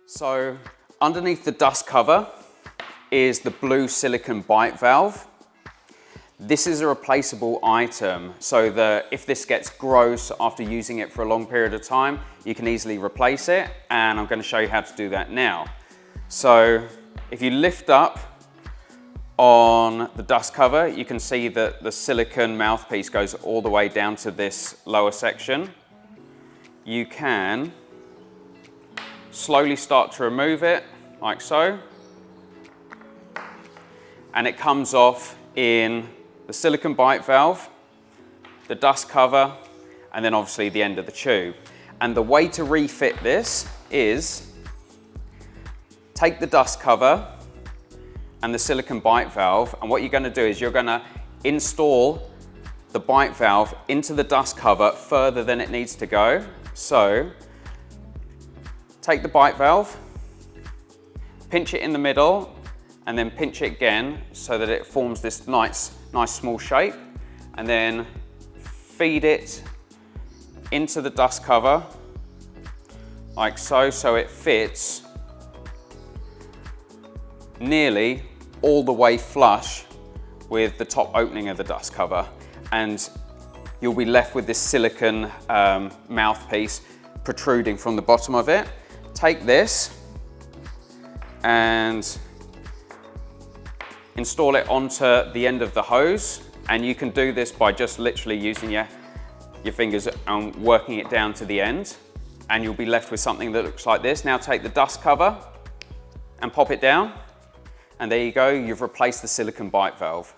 So underneath the dust cover is the blue silicone bite valve. This is a replaceable item, so that if this gets gross after using it for a long period of time, you can easily replace it, and I'm going to show you how to do that now. So if you lift up on the dust cover, you can see that the silicone mouthpiece goes all the way down to this lower section. You can slowly start to remove it, like so, and it comes off in the silicone bite valve, the dust cover, and then obviously the end of the tube. And the way to refit this is take the dust cover and the silicone bite valve, and what you're going to do is you're going to install the bite valve into the dust cover further than it needs to go. So take the bite valve, pinch it in the middle, and then pinch it again so that it forms this nice small shape, and then feed it into the dust cover like so, so it fits nearly all the way flush with the top opening of the dust cover, and you'll be left with this silicone mouthpiece protruding from the bottom of it. Take this and install it onto the end of the hose, and you can do this by just literally using your fingers and working it down to the end, and you'll be left with something that looks like this. Now take the dust cover and pop it down, and there you go, you've replaced the silicone bite valve.